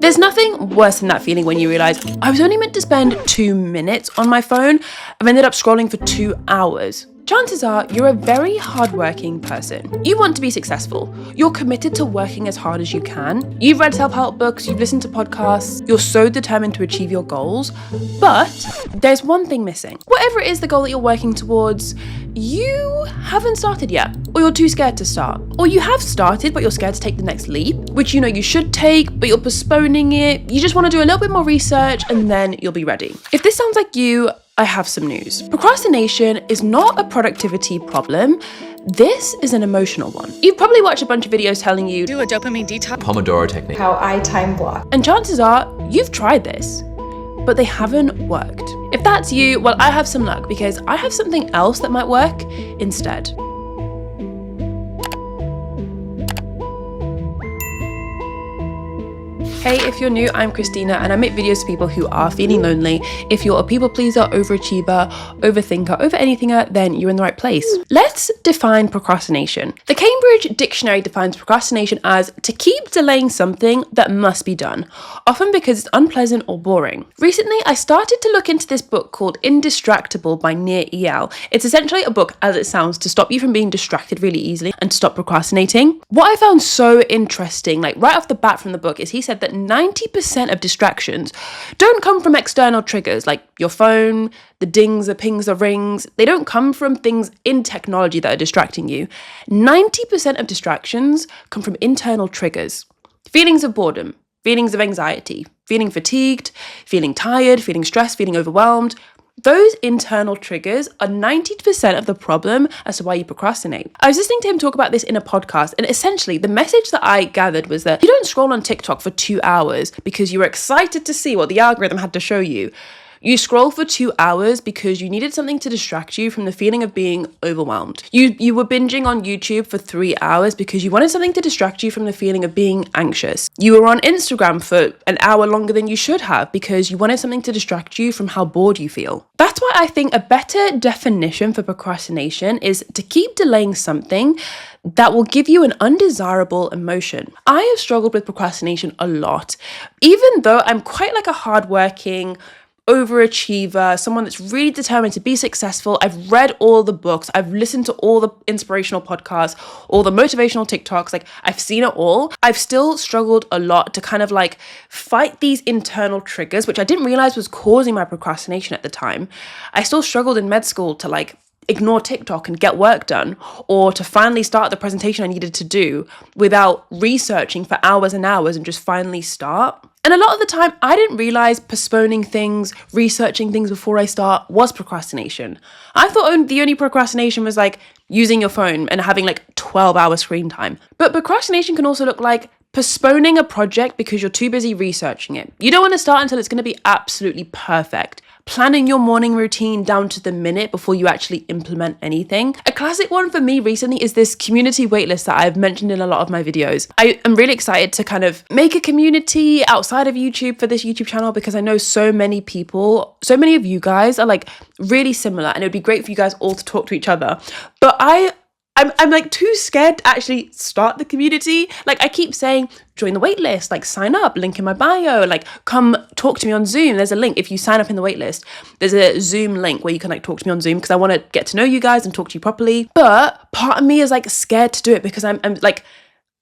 There's nothing worse than that feeling when you realize I was only meant to spend 2 minutes on my phone. I've ended up scrolling for 2 hours. Chances are you're a very hardworking person. You want to be successful. You're committed to working as hard as you can. You've read self-help books, you've listened to podcasts, you're so determined to achieve your goals. But there's one thing missing. Whatever it is the goal that you're working towards, you haven't started yet, or you're too scared to start. Or you have started, but you're scared to take the next leap, which you know you should take, but you're postponing it. You just want to do a little bit more research and then you'll be ready. If this sounds like you, I have some news. Procrastination is not a productivity problem. This is an emotional one. You've probably watched a bunch of videos telling you, do a dopamine detox, Pomodoro technique, how I time block. And chances are you've tried this, but they haven't worked. If that's you, well, I have some luck because I have something else that might work instead. Hey, if you're new, I'm Christina and I make videos for people who are feeling lonely. If you're a people pleaser, overachiever, overthinker, over anythinger, then you're in the right place. Let's define procrastination. The Cambridge Dictionary defines procrastination as to keep delaying something that must be done, often because it's unpleasant or boring. Recently, I started to look into this book called Indistractable by Nir Eyal. It's essentially a book, as it sounds, to stop you from being distracted really easily and to stop procrastinating. What I found so interesting, like right off the bat from the book, is he said that 90% of distractions don't come from external triggers like your phone, the dings, the pings, the rings. They don't come from things in technology that are distracting you. 90% of distractions come from internal triggers. Feelings of boredom, feelings of anxiety, feeling fatigued, feeling tired, feeling stressed, feeling overwhelmed. Those internal triggers are 90% of the problem as to why you procrastinate. I was listening to him talk about this in a podcast, and essentially the message that I gathered was that you don't scroll on TikTok for 2 hours because you were excited to see what the algorithm had to show you. You scroll for 2 hours because you needed something to distract you from the feeling of being overwhelmed. You were binging on YouTube for 3 hours because you wanted something to distract you from the feeling of being anxious. You were on Instagram for an hour longer than you should have because you wanted something to distract you from how bored you feel. That's why I think a better definition for procrastination is to keep delaying something that will give you an undesirable emotion. I have struggled with procrastination a lot, even though I'm quite like a hardworking, overachiever, someone that's really determined to be successful. I've read all the books, I've listened to all the inspirational podcasts, all the motivational TikToks, like I've seen it all. I've still struggled a lot to kind of like fight these internal triggers, which I didn't realize was causing my procrastination at the time. I still struggled in med school to like ignore TikTok and get work done, or to finally start the presentation I needed to do without researching for hours and hours and just finally start. And a lot of the time, I didn't realize postponing things, researching things before I start was procrastination. I thought the only procrastination was like using your phone and having like 12-hour screen time. But procrastination can also look like postponing a project because you're too busy researching it. You don't want to start until it's going to be absolutely perfect. Planning your morning routine down to the minute before you actually implement anything. A classic one for me recently is this community waitlist that I've mentioned in a lot of my videos. I am really excited to kind of make a community outside of YouTube for this YouTube channel because I know so many people, so many of you guys are like really similar, and it would be great for you guys all to talk to each other. But I'm like too scared to actually start the community. Like I keep saying, join the waitlist, like sign up, link in my bio, like come talk to me on Zoom. There's a link. If you sign up in the waitlist, there's a Zoom link where you can like talk to me on Zoom because I want to get to know you guys and talk to you properly. But part of me is like scared to do it because I'm like,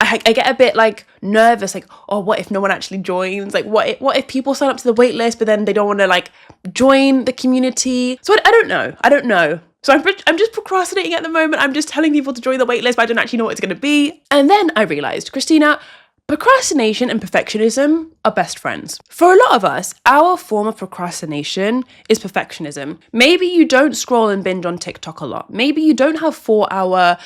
I get a bit like nervous, like, oh, what if no one actually joins? Like, what if people sign up to the waitlist, but then they don't want to like join the community? So I don't know. So I'm just procrastinating at the moment. I'm just telling people to join the waitlist, but I don't actually know what it's going to be. And then I realized, Christina, procrastination and perfectionism are best friends. For a lot of us, our form of procrastination is perfectionism. Maybe you don't scroll and binge on TikTok a lot. Maybe you don't have 4-hour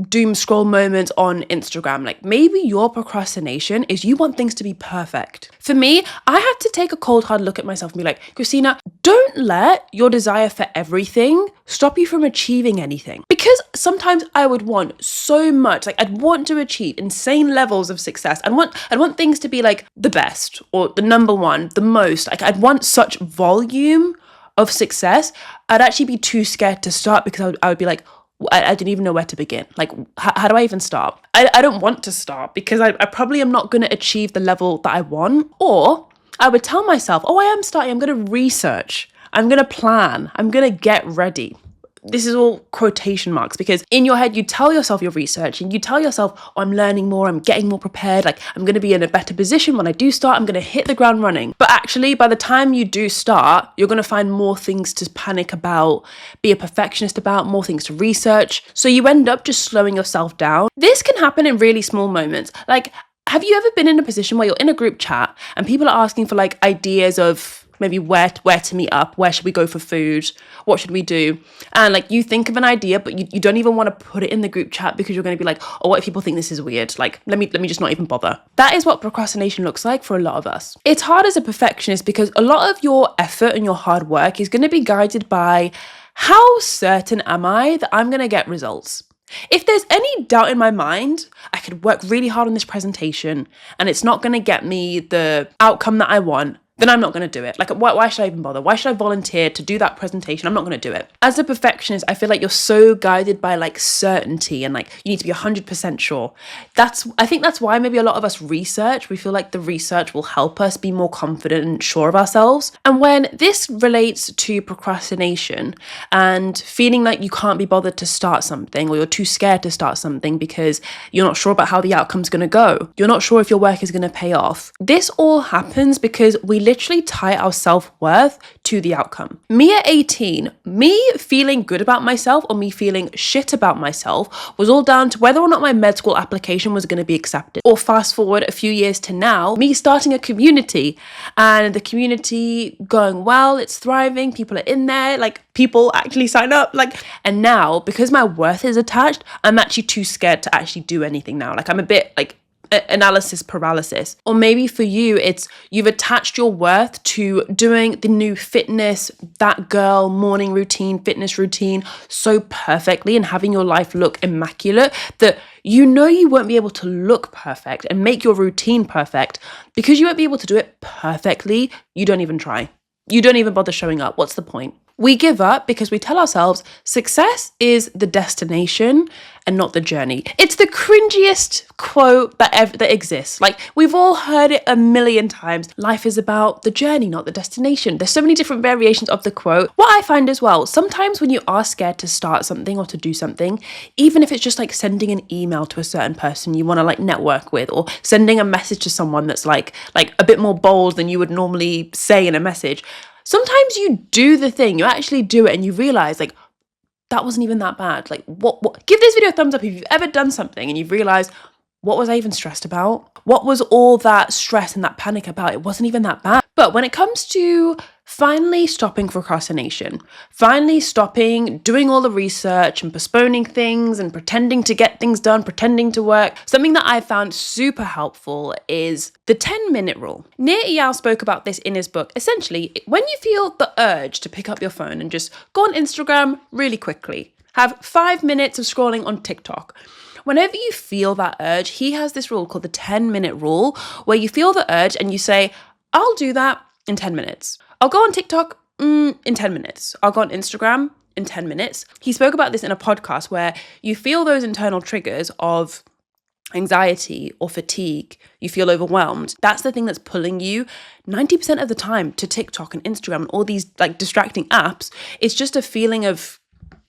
doom scroll moments on Instagram. Like maybe your procrastination is you want things to be perfect. For me, I had to take a cold hard look at myself and be like, Christina, don't let your desire for everything stop you from achieving anything. Because sometimes I would want so much, like I'd want to achieve insane levels of success. I'd want things to be like the best or the number one, the most. Like I'd want such volume of success. I'd actually be too scared to start because I would be like, I didn't even know where to begin. Like, how do I even start? I don't want to start because I probably am not going to achieve the level that I want. Or I would tell myself, oh, I am starting. I'm going to research. I'm going to plan. I'm going to get ready. This is all quotation marks because in your head, you tell yourself you're researching, you tell yourself, oh, I'm learning more, I'm getting more prepared, like I'm going to be in a better position when I do start, I'm going to hit the ground running. But actually, by the time you do start, you're going to find more things to panic about, be a perfectionist about, more things to research. So you end up just slowing yourself down. This can happen in really small moments. Like, have you ever been in a position where you're in a group chat and people are asking for like ideas of maybe where to meet up, where should we go for food, what should we do? And like you think of an idea, but you don't even want to put it in the group chat because you're going to be like, oh, what if people think this is weird? Like, let me just not even bother. That is what procrastination looks like for a lot of us. It's hard as a perfectionist because a lot of your effort and your hard work is going to be guided by how certain am I that I'm going to get results? If there's any doubt in my mind, I could work really hard on this presentation and it's not going to get me the outcome that I want, then I'm not going to do it. Like, why should I even bother? Why should I volunteer to do that presentation? I'm not going to do it. As a perfectionist, I feel like you're so guided by like certainty and like you need to be 100% sure. I think that's why maybe a lot of us research. We feel like the research will help us be more confident and sure of ourselves. And when this relates to procrastination and feeling like you can't be bothered to start something or you're too scared to start something because you're not sure about how the outcome's going to go, you're not sure if your work is going to pay off. This all happens because we literally tie our self-worth to the outcome. Me at 18, me feeling good about myself or me feeling shit about myself was all down to whether or not my med school application was going to be accepted. Or fast forward a few years to now, me starting a community and the community going well, it's thriving, people are in there, like people actually sign up, like, and now because my worth is attached, I'm actually too scared to actually do anything now. Like I'm a bit like analysis paralysis. Or maybe for you, it's you've attached your worth to doing the new fitness, that girl morning routine, fitness routine so perfectly and having your life look immaculate that you know you won't be able to look perfect and make your routine perfect because you won't be able to do it perfectly. You don't even try. You don't even bother showing up. What's the point? We give up because we tell ourselves success is the destination and not the journey. It's the cringiest quote that exists. Like, we've all heard it a million times. Life is about the journey, not the destination. There's so many different variations of the quote. What I find as well, sometimes when you are scared to start something or to do something, even if it's just like sending an email to a certain person you want to like network with, or sending a message to someone that's like a bit more bold than you would normally say in a message, sometimes you do the thing, you actually do it and you realize like, that wasn't even that bad. Like what, give this video a thumbs up if you've ever done something and you've realized, what was I even stressed about? What was all that stress and that panic about? It wasn't even that bad. But when it comes to finally stopping procrastination, finally stopping doing all the research and postponing things and pretending to get things done, pretending to work, something that I found super helpful is the 10-minute rule. Aaliyah spoke about this in his book. Essentially, when you feel the urge to pick up your phone and just go on Instagram really quickly, have 5 minutes of scrolling on TikTok, whenever you feel that urge, he has this rule called the 10-minute rule, where you feel the urge and you say, I'll do that in 10 minutes. I'll go on TikTok in 10 minutes. I'll go on Instagram in 10 minutes. He spoke about this in a podcast where you feel those internal triggers of anxiety or fatigue, you feel overwhelmed. That's the thing that's pulling you 90% of the time to TikTok and Instagram and all these like distracting apps. It's just a feeling of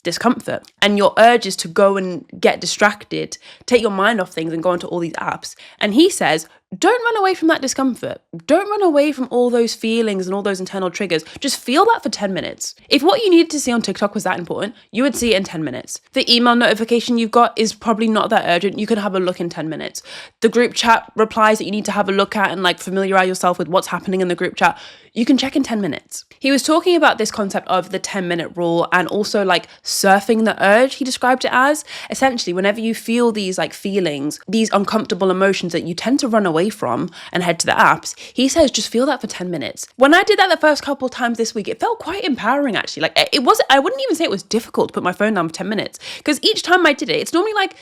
discomfort, and your urge is to go and get distracted, take your mind off things and go into all these apps. And he says, don't run away from that discomfort. Don't run away from all those feelings and all those internal triggers. Just feel that for 10 minutes. If what you needed to see on TikTok was that important, you would see it in 10 minutes. The email notification you've got is probably not that urgent. You can have a look in 10 minutes. The group chat replies that you need to have a look at and like familiarize yourself with what's happening in the group chat, you can check in 10 minutes. He was talking about this concept of the 10-minute rule and also like surfing the urge, he described it as. Essentially, whenever you feel these like feelings, these uncomfortable emotions that you tend to run away from and head to the apps, he says just feel that for 10 minutes. When I did that the first couple of times this week, it felt quite empowering actually. Like I wouldn't even say it was difficult to put my phone down for 10 minutes because each time I did it, it's normally like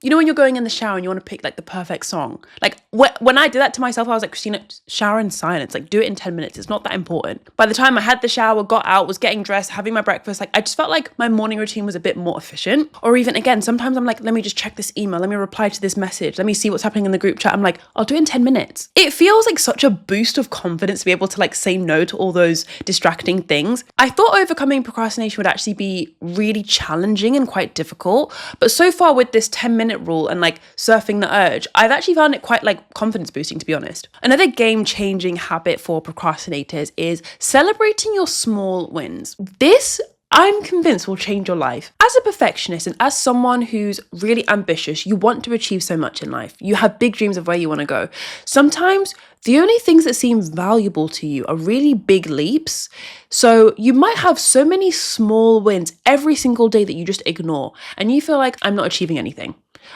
You know when you're going in the shower and you want to pick like the perfect song? Like when I did that to myself, I was like, Christina, shower in silence. Like do it in 10 minutes. It's not that important. By the time I had the shower, got out, was getting dressed, having my breakfast, like I just felt like my morning routine was a bit more efficient. Or even again, sometimes I'm like, let me just check this email. Let me reply to this message. Let me see what's happening in the group chat. I'm like, I'll do it in 10 minutes. It feels like such a boost of confidence to be able to like say no to all those distracting things. I thought overcoming procrastination would actually be really challenging and quite difficult. But so far with this 10-minute rule and like surfing the urge, I've actually found it quite like confidence boosting, to be honest. Another game-changing habit for procrastinators is celebrating your small wins. This, I'm convinced, will change your life. As a perfectionist and as someone who's really ambitious, you want to achieve so much in life. You have big dreams of where you want to go. Sometimes the only things that seem valuable to you are really big leaps. So you might have so many small wins every single day that you just ignore. And you feel like, I'm not achieving anything.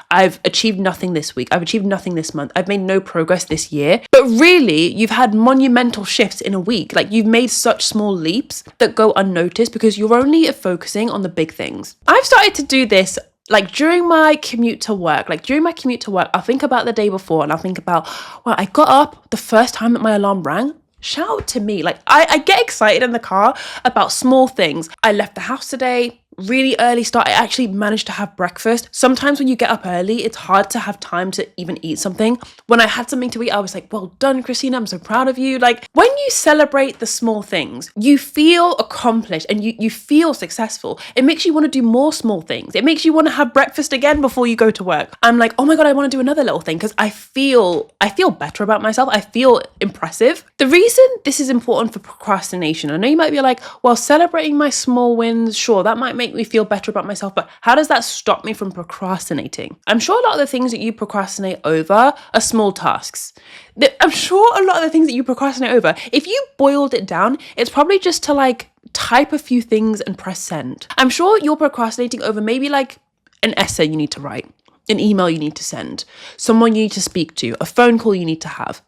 I've achieved nothing this week. I've achieved nothing this month. I've made no progress this year. But really, you've had monumental shifts in a week. Like you've made such small leaps that go unnoticed because you're only focusing on the big things. I've started to do this like during my commute to work. I'll think about the day before and I'll think about, well, I got up the first time that my alarm rang. Shout out to me. Like I get excited in the car about small things. I left the house today. Really early start. I actually managed to have breakfast. Sometimes when you get up early, it's hard to have time to even eat something. When I had something to eat, I was like, well done, Christina. I'm so proud of you. Like when you celebrate the small things, you feel accomplished and you feel successful. It makes you want to do more small things. It makes you want to have breakfast again before you go to work. I'm like, oh my God, I want to do another little thing because I feel better about myself. I feel impressive. The reason this is important for procrastination, I know you might be like, well, celebrating my small wins, sure, that might make me feel better about myself, but how does that stop me from procrastinating? I'm sure a lot of the things that you procrastinate over are small tasks. I'm sure a lot of the things that you procrastinate over, if you boiled it down, it's probably just to like type a few things and press send. I'm sure you're procrastinating over maybe like an essay you need to write, an email you need to send, someone you need to speak to, a phone call you need to have.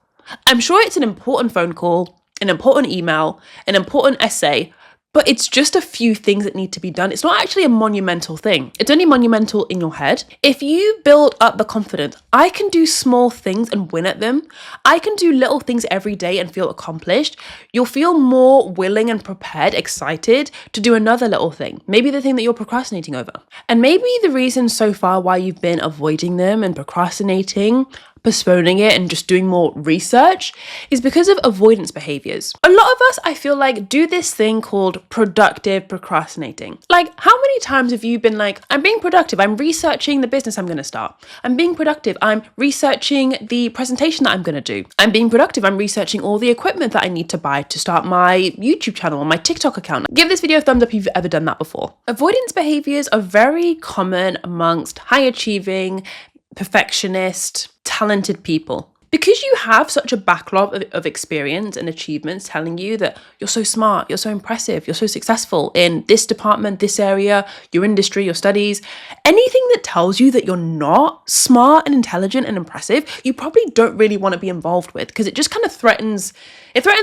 I'm sure it's an important phone call, an important email, an important essay, but it's just a few things that need to be done. It's not actually a monumental thing. It's only monumental in your head. If you build up the confidence, I can do small things and win at them. I can do little things every day and feel accomplished. You'll feel more willing and prepared, excited to do another little thing. Maybe the thing that you're procrastinating over. And maybe the reason so far why you've been avoiding them and procrastinating, postponing it and just doing more research is because of avoidance behaviours. A lot of us, I feel like, do this thing called productive procrastinating. Like, how many times have you been like, I'm being productive, I'm researching the business I'm going to start. I'm being productive, I'm researching the presentation that I'm going to do. I'm being productive, I'm researching all the equipment that I need to buy to start my YouTube channel or my TikTok account. Give this video a thumbs up if you've ever done that before. Avoidance behaviours are very common amongst high achieving, perfectionist, talented people. Because you have such a backlog of experience and achievements telling you that you're so smart, you're so impressive, you're so successful in this department, this area, your industry, your studies, anything that tells you that you're not smart and intelligent and impressive, you probably don't really want to be involved with because it just kind of threatens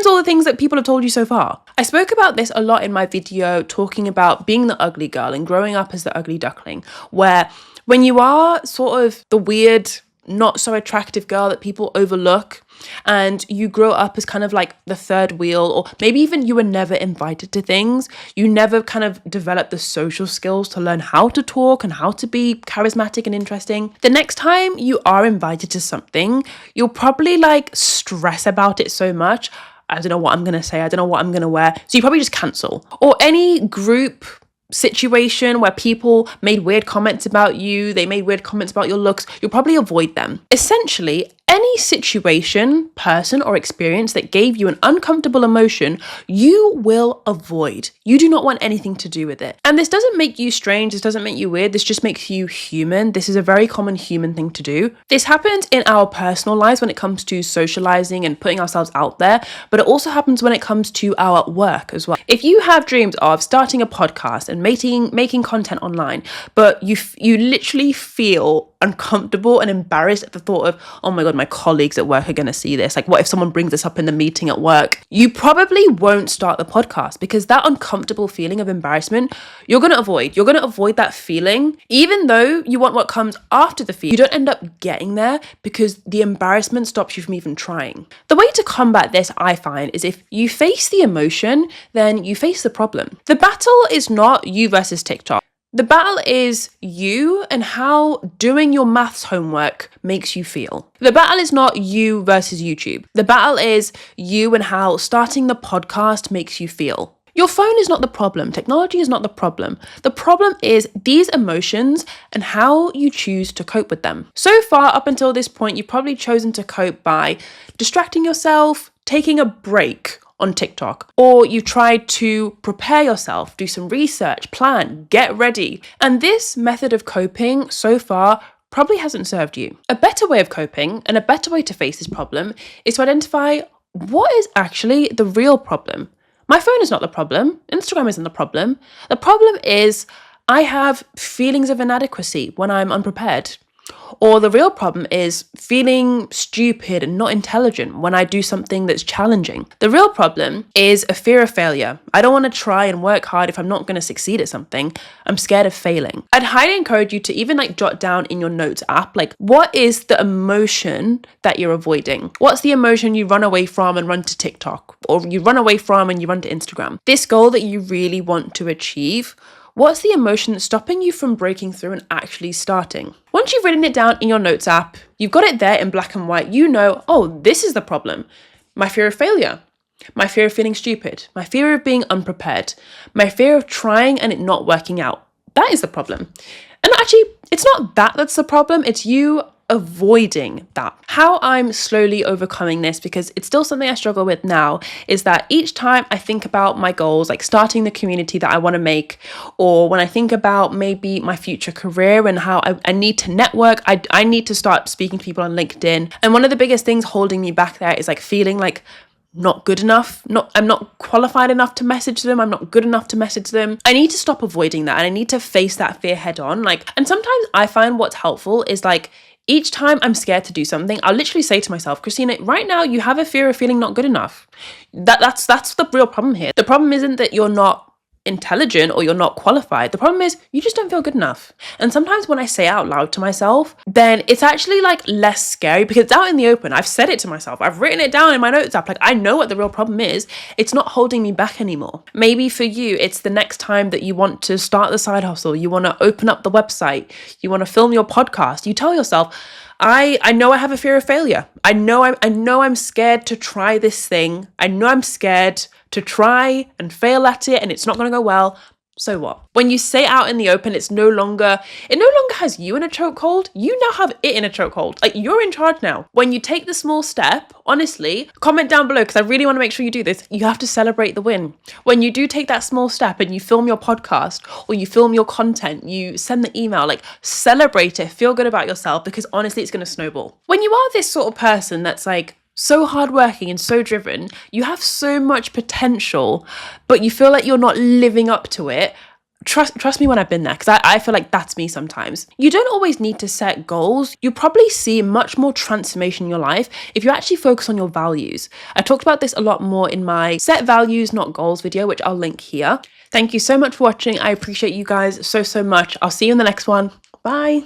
all the things that people have told you so far. I spoke about this a lot in my video talking about being the ugly girl and growing up as the ugly duckling, where when you are sort of the weird, not so attractive girl that people overlook and you grow up as kind of like the third wheel, or maybe even you were never invited to things, you never kind of developed the social skills to learn how to talk and how to be charismatic and interesting. The next time you are invited to something, you'll probably like stress about it so much. I don't know what I'm going to say. I don't know what I'm going to wear. So you probably just cancel. Or any group situation where people made weird comments about you, they made weird comments about your looks, you'll probably avoid them. Essentially, any situation, person, or experience that gave you an uncomfortable emotion, you will avoid. You do not want anything to do with it. And this doesn't make you strange, this doesn't make you weird, this just makes you human. This is a very common human thing to do. This happens in our personal lives when it comes to socializing and putting ourselves out there, but it also happens when it comes to our work as well. If you have dreams of starting a podcast and making content online, but you literally feel uncomfortable and embarrassed at the thought of, oh my God, my colleagues at work are going to see this. Like, what if someone brings this up in the meeting at work? You probably won't start the podcast because that uncomfortable feeling of embarrassment, you're going to avoid. You're going to avoid that feeling. Even though you want what comes after the fear, you don't end up getting there because the embarrassment stops you from even trying. The way to combat this, I find, is if you face the emotion, then you face the problem. The battle is not you versus TikTok. The battle is you and how doing your maths homework makes you feel. The battle is not you versus YouTube. The battle is you and how starting the podcast makes you feel. Your phone is not the problem. Technology is not the problem. The problem is these emotions and how you choose to cope with them. So far, up until this point, you've probably chosen to cope by distracting yourself, taking a break on TikTok, or you tried to prepare yourself, do some research, plan, get ready. And this method of coping so far probably hasn't served you. A better way of coping and a better way to face this problem is to identify what is actually the real problem. My phone is not the problem. Instagram isn't the problem. The problem is I have feelings of inadequacy when I'm unprepared. Or the real problem is feeling stupid and not intelligent when I do something that's challenging. The real problem is a fear of failure. I don't want to try and work hard if I'm not going to succeed at something. I'm scared of failing. I'd highly encourage you to even jot down in your notes app, what is the emotion that you're avoiding? What's the emotion you run away from and run to TikTok? Or you run away from and you run to Instagram? This goal that you really want to achieve, what's the emotion that's stopping you from breaking through and actually starting? Once you've written it down in your notes app, you've got it there in black and white, you know, oh, this is the problem. My fear of failure, my fear of feeling stupid, my fear of being unprepared, my fear of trying and it not working out. That is the problem. And actually, it's not that that's the problem, it's you avoiding that. How I'm slowly overcoming this, because it's still something I struggle with now, is that each time I think about my goals, like starting the community that I want to make, or when I think about maybe my future career and how I need to network, I need to start speaking to people on LinkedIn. And one of the biggest things holding me back there is feeling not good enough. I'm not qualified enough to message them. I'm not good enough to message them. I need to stop avoiding that and I need to face that fear head on. And sometimes I find what's helpful is each time I'm scared to do something, I'll literally say to myself, Christina, right now you have a fear of feeling not good enough. That's the real problem here. The problem isn't that you're not intelligent or you're not qualified. The problem is you just don't feel good enough. And sometimes when I say it out loud to myself, then it's actually less scary because it's out in the open. I've said it to myself. I've written it down in my notes app. I know what the real problem is. It's not holding me back anymore. Maybe for you, it's the next time that you want to start the side hustle, you want to open up the website, you want to film your podcast, you tell yourself, I know I have a fear of failure. I know I'm scared to try this thing. I know I'm scared to try and fail at it and it's not going to go well. So what? When you say it out in the open, it no longer has you in a chokehold. You now have it in a chokehold. You're in charge now. When you take the small step, honestly, comment down below because I really want to make sure you do this. You have to celebrate the win. When you do take that small step and you film your podcast or you film your content, you send the email, celebrate it, feel good about yourself because honestly, it's going to snowball. When you are this sort of person that's so hardworking and so driven, you have so much potential, but you feel like you're not living up to it. Trust me when I've been there, because I feel like that's me sometimes. You don't always need to set goals. You probably see much more transformation in your life if you actually focus on your values. I talked about this a lot more in my Set Values, Not Goals video, which I'll link here. Thank you so much for watching. I appreciate you guys so much. I'll see you in the next one. Bye.